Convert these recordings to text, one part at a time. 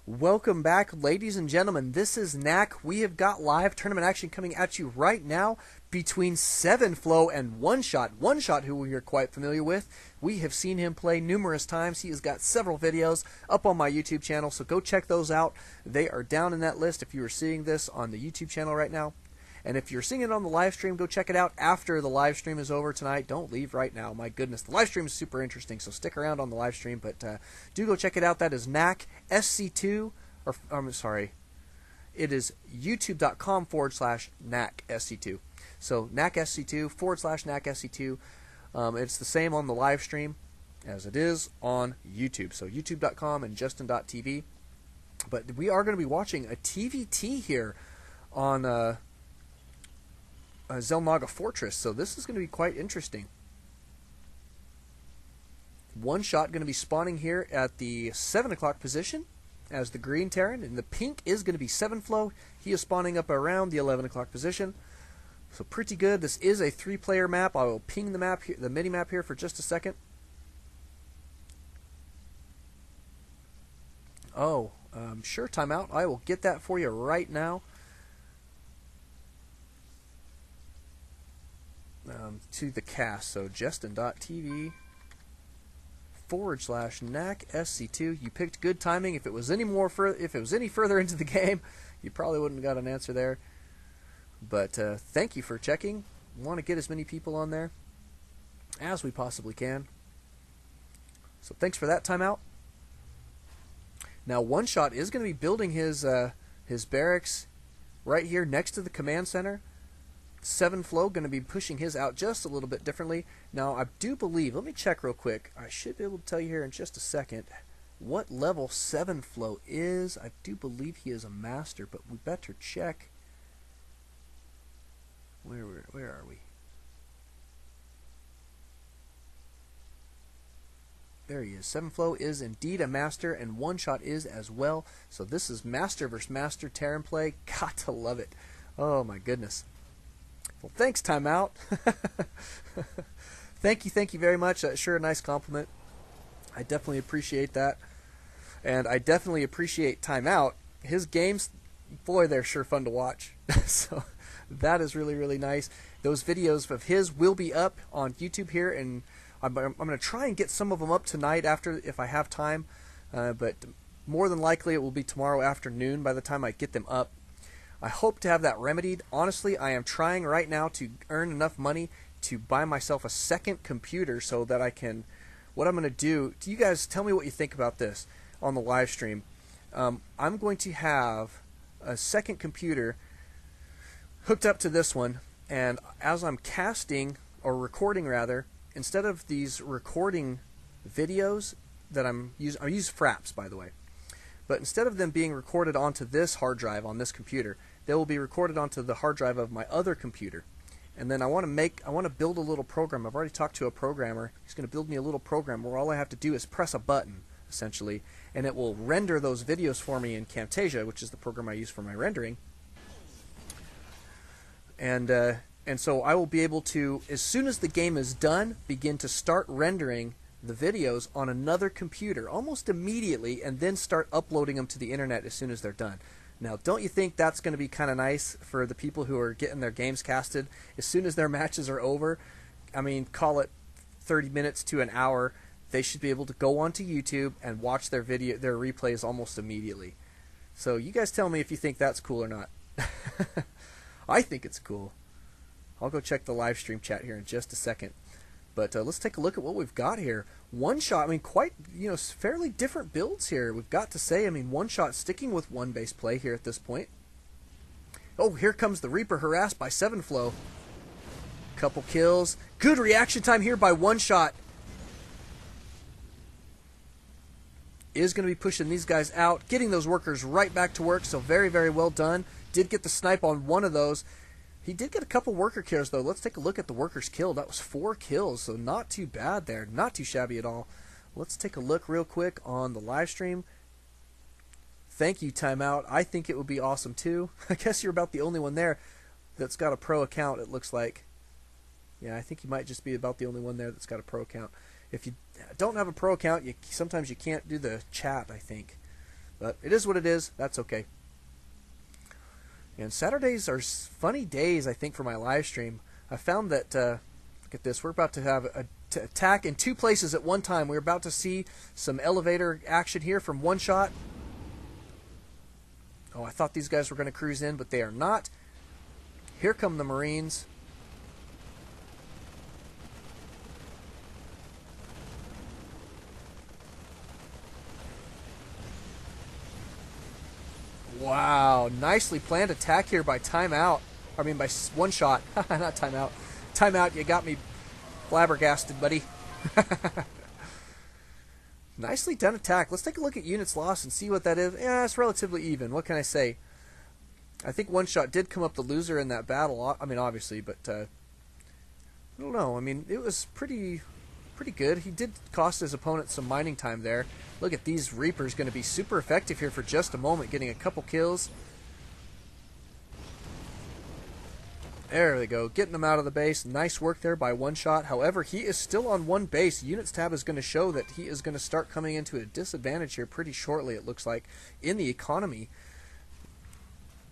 Welcome back, ladies and gentlemen. This is Knack. We have got live tournament action coming at you right now between sevenFLOW and Oneshot. Oneshot, who we are quite familiar with. We have seen him play numerous times. He has got several videos up on my YouTube channel, so go check those out. They are down in that list if you are seeing this on the YouTube channel right now. And if you're seeing it on the live stream, go check it out after the live stream is over tonight. Don't leave right now. My goodness, the live stream is super interesting, so stick around on the live stream. But do go check it out. That is Knack SC2, or I'm sorry, it is youtube.com/Knack SC2. So Knack SC2 / Knack SC2. It's the same on the live stream as it is on YouTube. So youtube.com and justin.tv. But we are going to be watching a TvT here on Zelnaga Fortress, so this is going to be quite interesting. Oneshot going to be spawning here at the 7 o'clock position as the green Terran, and the pink is going to be sevenFLOW. He is spawning up around the 11 o'clock position, so pretty good. This is a 3-player map. I will ping the map here, the mini map here, for just a second. Oh, sure, timeout. I will get that for you right now. To the cast, so justin.tv / Knack SC2. You picked good timing. If it was any further into the game, you probably wouldn't have got an answer there. But thank you for checking. We want to get as many people on there as we possibly can. So thanks for that timeout. Now Oneshot is going to be building his barracks right here next to the command center. sevenFLOW going to be pushing his out just a little bit differently. Now, I do believe, let me check real quick. I should be able to tell you here in just a second what level sevenFLOW is. I do believe he is a master, but we better check. Where are we? There he is. sevenFLOW is indeed a master, and Oneshot is as well. So this is master versus master Terran play. Got to love it. Oh my goodness. Well, thanks, timeout. Thank you very much. Sure, a nice compliment. I definitely appreciate that, and I definitely appreciate timeout. His games, boy, they're sure fun to watch. So that is really nice. Those videos of his will be up on YouTube here, and I'm going to try and get some of them up tonight if I have time. But more than likely, it will be tomorrow afternoon by the time I get them up. I hope to have that remedied. Honestly, I am trying right now to earn enough money to buy myself a second computer so that I can, what I'm going to do, you guys tell me what you think about this on the live stream. I'm going to have a second computer hooked up to this one, and as I'm casting, or recording rather, instead of these recording videos that I use Fraps, by the way. But instead of them being recorded onto this hard drive on this computer, they will be recorded onto the hard drive of my other computer. And then I want to build a little program. I've already talked to a programmer. He's going to build me a little program where all I have to do is press a button, essentially, and it will render those videos for me in Camtasia, which is the program I use for my rendering. And so I will be able to, as soon as the game is done, begin to start rendering the videos on another computer almost immediately, and then start uploading them to the internet as soon as they're done. Now, don't you think that's going to be kind of nice for the people who are getting their games casted as soon as their matches are over? I mean, call it 30 minutes to an hour. They should be able to go onto YouTube and watch their replays almost immediately. So you guys tell me if you think that's cool or not. I think it's cool. I'll go check the live stream chat here in just a second. But let's take a look at what we've got here. Oneshot, I mean, quite, fairly different builds here, we've got to say. I mean, Oneshot sticking with one base play here at this point. Oh, here comes the Reaper harassed by sevenFLOW. Couple kills. Good reaction time here by Oneshot. Is going to be pushing these guys out, getting those workers right back to work, so very well done. Did get the snipe on one of those. He did get a couple worker kills, though. Let's take a look at the workers killed. That was 4 kills, so not too bad there. Not too shabby at all. Let's take a look real quick on the live stream. Thank you, timeout. I think it would be awesome, too. I guess you're about the only one there that's got a pro account, it looks like. Yeah, I think you might just be about the only one there that's got a pro account. If you don't have a pro account, sometimes you can't do the chat, I think. But it is what it is. That's okay. And Saturdays are funny days, I think, for my live stream. I found that, look at this, we're about to have a attack in 2 places at one time. We're about to see some elevator action here from Oneshot. Oh, I thought these guys were going to cruise in, but they are not. Here come the Marines. Wow, nicely planned attack here by Timeout. I mean by Oneshot. Not Timeout. Timeout, you got me flabbergasted, buddy. Nicely done attack. Let's take a look at units lost and see what that is. Yeah, it's relatively even. What can I say? I think Oneshot did come up the loser in that battle. I mean, obviously, but I don't know. I mean, it was pretty good. He did cost his opponent some mining time there. Look at these Reapers, going to be super effective here for just a moment, getting a couple kills. There they go, getting them out of the base. Nice work there by Oneshot. However, he is still on 1 base. Units tab is going to show that he is going to start coming into a disadvantage here pretty shortly, it looks like, in the economy.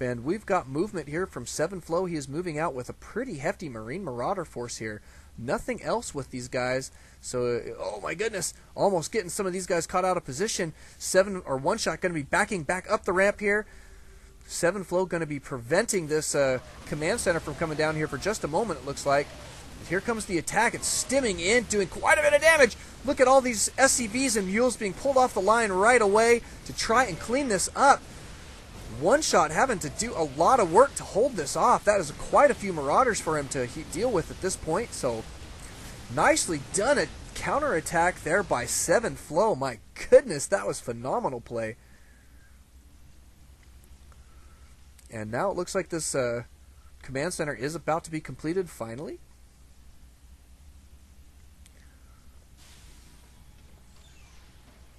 And we've got movement here from sevenFLOW. He is moving out with a pretty hefty Marine Marauder force here. Nothing else with these guys. So, oh my goodness, almost getting some of these guys caught out of position. Oneshot going to be backing back up the ramp here. sevenFLOW going to be preventing this command center from coming down here for just a moment, it looks like. Here comes the attack. It's stimming in, doing quite a bit of damage. Look at all these SCVs and mules being pulled off the line right away to try and clean this up. Oneshot having to do a lot of work to hold this off. That is quite a few Marauders for him to deal with at this point. So, nicely done a counterattack there by sevenFLOW. My goodness, that was phenomenal play. And now it looks like this command center is about to be completed finally.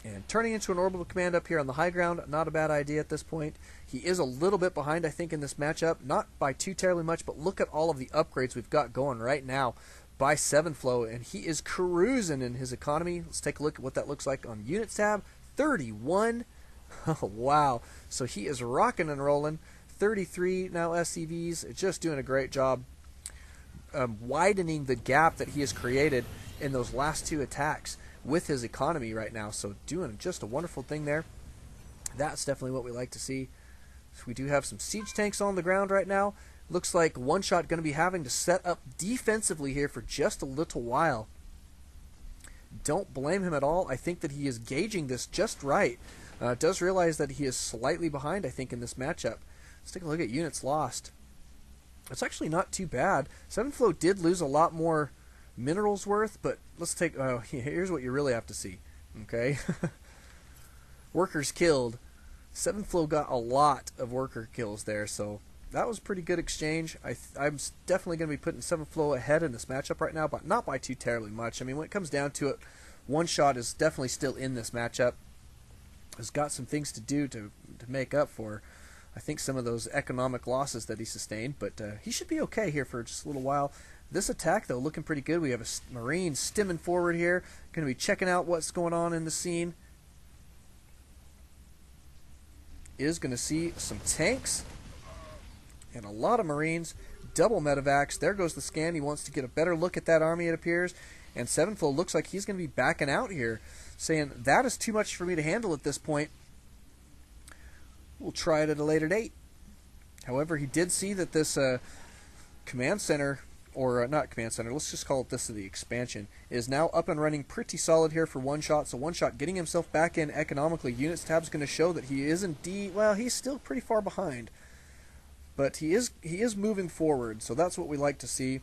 And turning into an orbital command up here on the high ground, not a bad idea at this point. He is a little bit behind, I think, in this matchup. Not by too terribly much, but look at all of the upgrades we've got going right now by sevenFLOW. And he is cruising in his economy. Let's take a look at what that looks like on Units tab. 31. Oh, wow. So he is rocking and rolling. 33 now SCVs. Just doing a great job widening the gap that he has created in those last 2 attacks with his economy right now. So doing just a wonderful thing there. That's definitely what we like to see. So we do have some siege tanks on the ground right now. Looks like Oneshot going to be having to set up defensively here for just a little while. Don't blame him at all. I think that he is gauging this just right. Does realize that he is slightly behind, I think, in this matchup. Let's take a look at units lost. It's actually not too bad. sevenFLOW did lose a lot more minerals worth, but let's take, here's what you really have to see, okay? Workers killed. sevenFLOW got a lot of worker kills there, so that was a pretty good exchange. I'm definitely going to be putting sevenFLOW ahead in this matchup right now, but not by too terribly much. I mean, when it comes down to it, Oneshot is definitely still in this matchup. Has got some things to do to make up for, I think, some of those economic losses that he sustained, but he should be okay here for just a little while. This attack, though, looking pretty good. We have a Marine stimming forward here. Going to be checking out what's going on in the scene. Is going to see some tanks and a lot of Marines. Double medevacs. There goes the scan. He wants to get a better look at that army, it appears. And sevenFLOW looks like he's going to be backing out here, saying that is too much for me to handle at this point. We'll try it at a later date. However, he did see that this command center, or not command center, let's just call it this, the expansion, is now up and running pretty solid here for Oneshot. So Oneshot getting himself back in economically. Units tab is going to show that he is indeed, well, he's still pretty far behind, but he is moving forward. So that's what we like to see.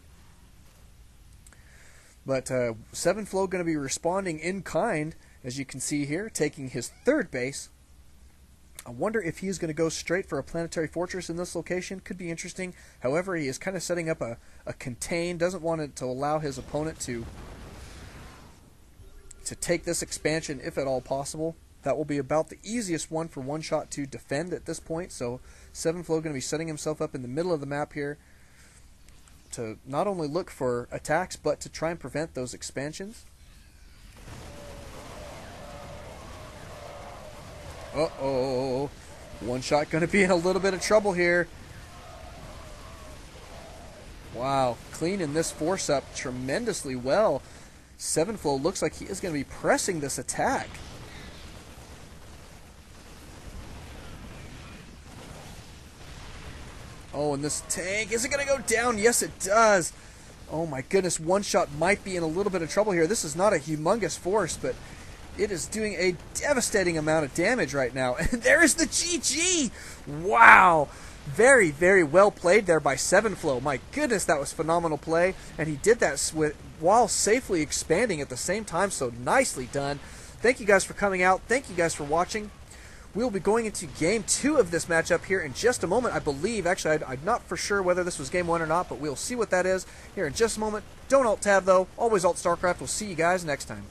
But sevenFLOW going to be responding in kind, as you can see here, taking his 3rd base. I wonder if he's going to go straight for a planetary fortress in this location. Could be interesting. However, he is kind of setting up a contain. Doesn't want it to allow his opponent to take this expansion if at all possible. That will be about the easiest one for Oneshot to defend at this point. So sevenFLOW going to be setting himself up in the middle of the map here to not only look for attacks, but to try and prevent those expansions. Uh-oh. Oneshot going to be in a little bit of trouble here. Wow, cleaning this force up tremendously well. sevenFLOW looks like he is going to be pressing this attack. Oh, and this tank, is it going to go down? Yes, it does. Oh my goodness, Oneshot might be in a little bit of trouble here. This is not a humongous force, but it is doing a devastating amount of damage right now. And there is the GG! Wow! Very, very well played there by sevenFLOW. My goodness, that was phenomenal play. And he did that while safely expanding at the same time, so nicely done. Thank you guys for coming out. Thank you guys for watching. We'll be going into Game 2 of this matchup here in just a moment, I believe. Actually, I'm not for sure whether this was Game 1 or not, but we'll see what that is here in just a moment. Don't Alt-Tab, though. Always Alt-StarCraft. We'll see you guys next time.